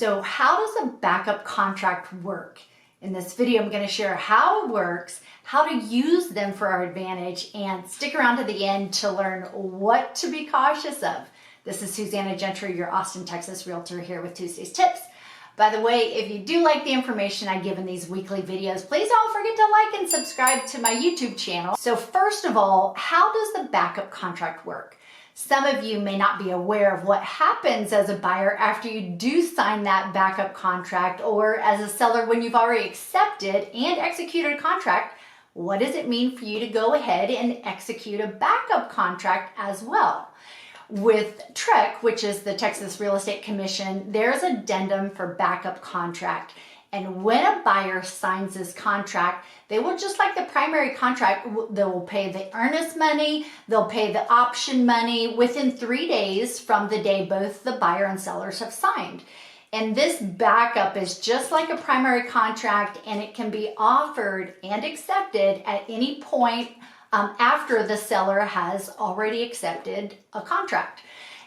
So how does a backup contract work? In this video, I'm going to share how it works, how to use them for our advantage, and stick around to the end to learn what to be cautious of. This is Susanna Gentry, your Austin, Texas Realtor, here with Tuesday's Tips. By the way, if you do like the information I give in these weekly videos, please don't forget to like and subscribe to my YouTube channel. So first of all, how does the backup contract work? Some of you may not be aware of what happens as a buyer after you do sign that backup contract, or as a seller when you've already accepted and executed a contract. What does it mean for you to go ahead and execute a backup contract as well? With TREC, which is the Texas Real Estate Commission, there's an addendum for backup contract. And when a buyer signs this contract, they will, just like the primary contract, they will pay the earnest money, they'll pay the option money within 3 days from the day both the buyer and sellers have signed. And this backup is just like a primary contract, and it can be offered and accepted at any point after the seller has already accepted a contract.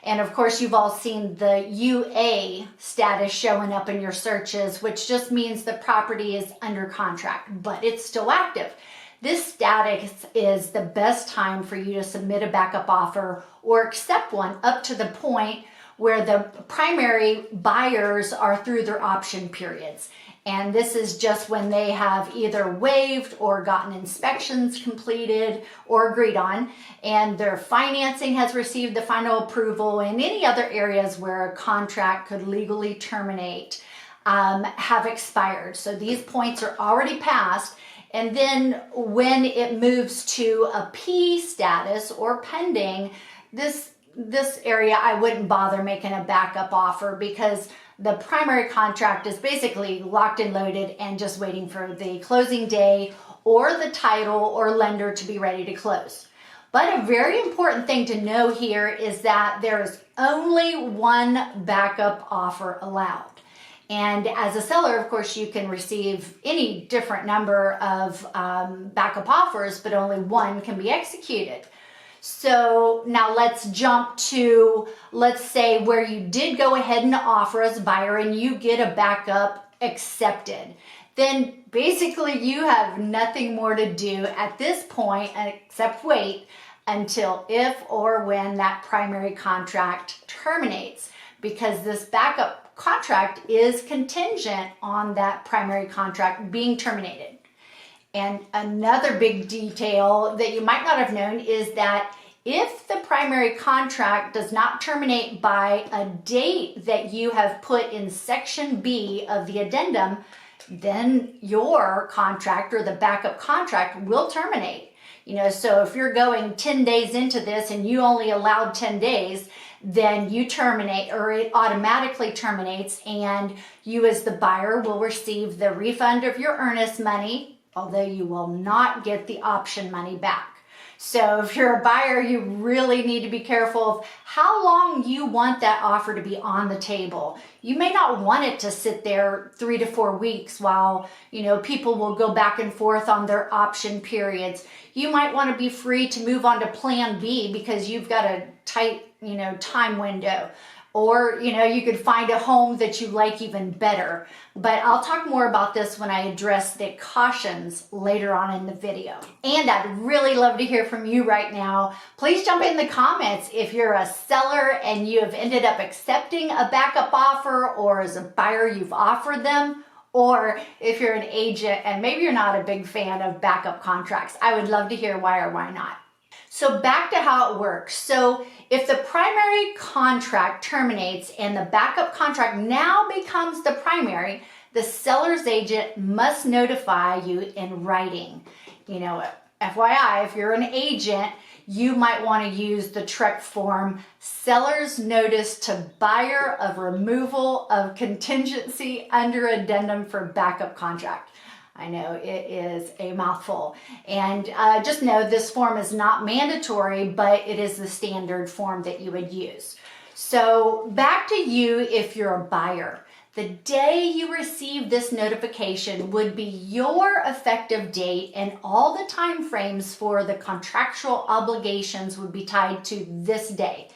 And of course, you've all seen the UA status showing up in your searches, which just means the property is under contract, but it's still active. This status is the best time for you to submit a backup offer or accept one up to the point where the primary buyers are through their option periods. And this is just when they have either waived or gotten inspections completed or agreed on, and their financing has received the final approval, and any other areas where a contract could legally terminate have expired. So these points are already passed. And then when it moves to a P status or pending, this area I wouldn't bother making a backup offer, because the primary contract is basically locked and loaded and just waiting for the closing day or the title or lender to be ready to close. But a very important thing to know here is that there's only one backup offer allowed. And as a seller, of course, you can receive any different number of backup offers, but only one can be executed. So now let's jump to, let's say, where you did go ahead and offer as a buyer and you get a backup accepted. Then basically you have nothing more to do at this point except wait until if or when that primary contract terminates, because this backup contract is contingent on that primary contract being terminated. And another big detail that you might not have known is that if the primary contract does not terminate by a date that you have put in Section B of the addendum, then your contract or the backup contract will terminate. So if you're going 10 days into this and you only allowed 10 days, then you terminate, or it automatically terminates, and you as the buyer will receive the refund of your earnest money, although you will not get the option money back. So if you're a buyer, you really need to be careful of how long you want that offer to be on the table. You may not want it to sit there 3 to 4 weeks while, people will go back and forth on their option periods. You might want to be free to move on to plan B because you've got a tight, time window. Or, you could find a home that you like even better. But I'll talk more about this when I address the cautions later on in the video. And I'd really love to hear from you right now. Please jump in the comments if you're a seller and you have ended up accepting a backup offer, or as a buyer you've offered them, or if you're an agent and maybe you're not a big fan of backup contracts. I would love to hear why or why not. So back to how it works. So if the primary contract terminates and the backup contract now becomes the primary, the seller's agent must notify you in writing. FYI, if you're an agent, you might want to use the TREC form, Seller's Notice to Buyer of Removal of Contingency under Addendum for Backup Contract. I know it is a mouthful. And just know this form is not mandatory, but it is the standard form that you would use. So back to you if you're a buyer. The day you receive this notification would be your effective date, and all the time frames for the contractual obligations would be tied to this day.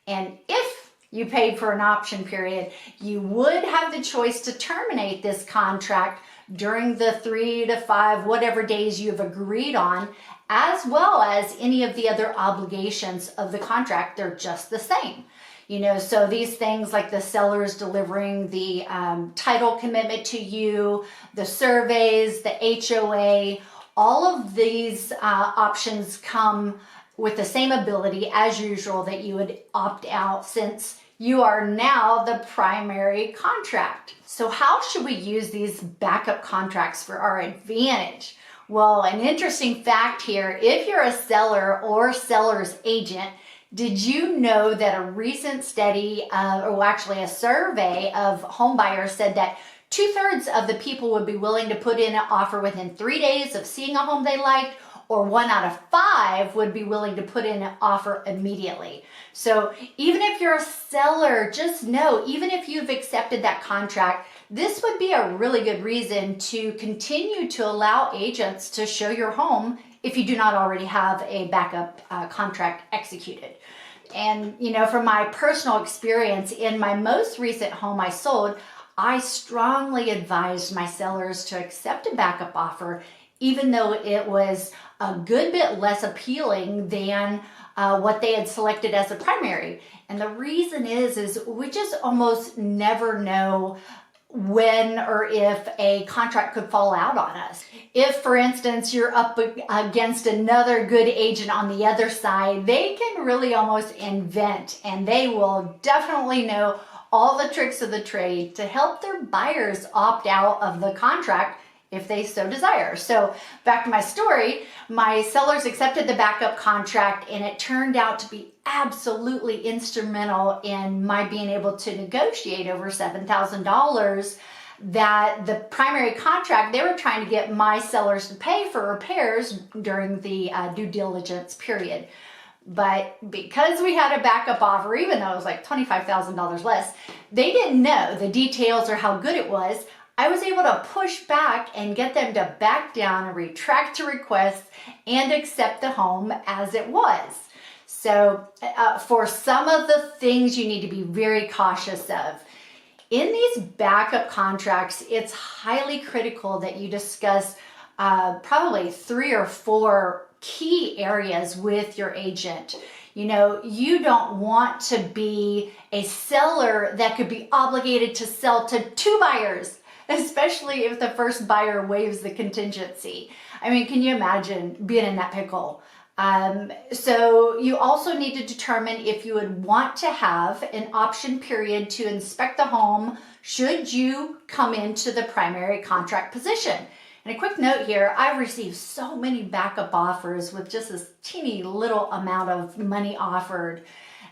And if you paid for an option period, you would have the choice to terminate this contract during the 3 to 5, whatever days you've agreed on, as well as any of the other obligations of the contract. They're just the same. So these things like the seller's delivering the title commitment to you, the surveys, the HOA, all of these options come with the same ability as usual that you would opt out since you are now the primary contract. So how should we use these backup contracts for our advantage? Well, an interesting fact here, if you're a seller or seller's agent, did you know that a recent study, or actually a survey of home buyers said that 2/3 of the people would be willing to put in an offer within 3 days of seeing a home they liked, or 1 out of 5 would be willing to put in an offer immediately. So even if you're a seller, just know, even if you've accepted that contract, this would be a really good reason to continue to allow agents to show your home if you do not already have a backup contract executed. And, from my personal experience, in my most recent home I sold, I strongly advised my sellers to accept a backup offer, even though it was a good bit less appealing than what they had selected as a primary. And the reason is we just almost never know when or if a contract could fall out on us. If, for instance, you're up against another good agent on the other side, they can really almost invent, and they will definitely know all the tricks of the trade to help their buyers opt out of the contract if they so desire. So back to my story, my sellers accepted the backup contract, and it turned out to be absolutely instrumental in my being able to negotiate over $7,000 that the primary contract, they were trying to get my sellers to pay for repairs during the due diligence period. But because we had a backup offer, even though it was like $25,000 less, they didn't know the details or how good it was. I was able to push back and get them to back down and retract the request and accept the home as it was. So for some of the things you need to be very cautious of. In these backup contracts, it's highly critical that you discuss probably 3 or 4 key areas with your agent. You don't want to be a seller that could be obligated to sell to 2 buyers, especially if the first buyer waives the contingency. I mean, can you imagine being in that pickle? So you also need to determine if you would want to have an option period to inspect the home should you come into the primary contract position. And a quick note here, I've received so many backup offers with just this teeny little amount of money offered.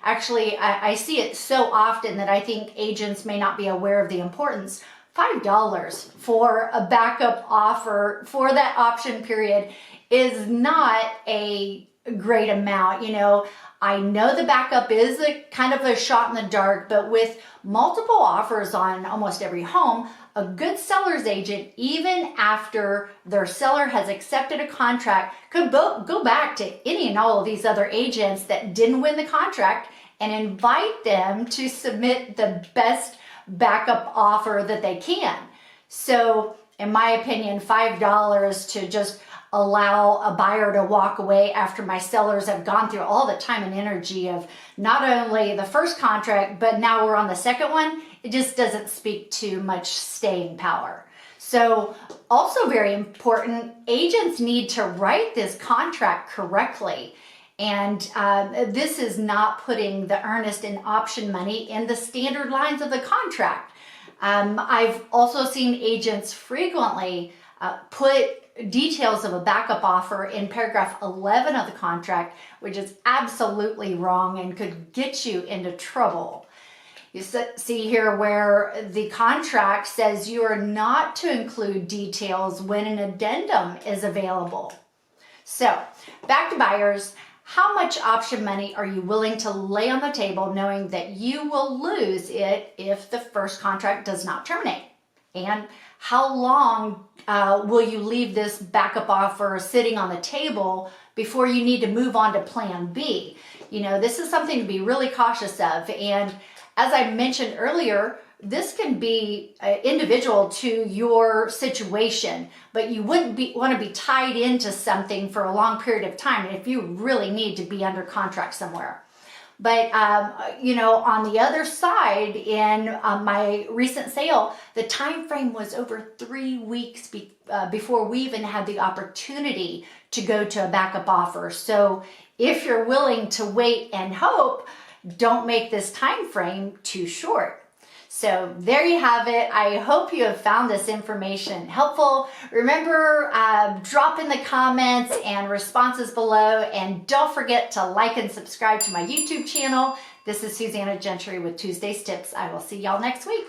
Actually, I see it so often that I think agents may not be aware of the importance. $5 for a backup offer for that option period is not a great amount. I know the backup is a kind of a shot in the dark, but with multiple offers on almost every home, a good seller's agent, even after their seller has accepted a contract, could go back to any and all of these other agents that didn't win the contract and invite them to submit the best backup offer that they can. So in my opinion, $5 to just allow a buyer to walk away after my sellers have gone through all the time and energy of not only the first contract, but now we're on the second one, it just doesn't speak to much staying power. So also very important, agents need to write this contract correctly. And this is not putting the earnest and option money in the standard lines of the contract. I've also seen agents frequently put details of a backup offer in paragraph 11 of the contract, which is absolutely wrong and could get you into trouble. You see here where the contract says you are not to include details when an addendum is available. So back to buyers. How much option money are you willing to lay on the table knowing that you will lose it if the first contract does not terminate? And how long will you leave this backup offer sitting on the table before you need to move on to plan B? This is something to be really cautious of. And as I mentioned earlier, this can be individual to your situation, but you wouldn't want to be tied into something for a long period of time if you really need to be under contract somewhere. But, on the other side, in my recent sale, the time frame was over 3 weeks before we even had the opportunity to go to a backup offer. So if you're willing to wait and hope, don't make this time frame too short. So there you have it. I hope you have found this information helpful. Remember, drop in the comments and responses below, and don't forget to like and subscribe to my YouTube channel. This is Susanna Gentry with Tuesday's Tips. I will see y'all next week.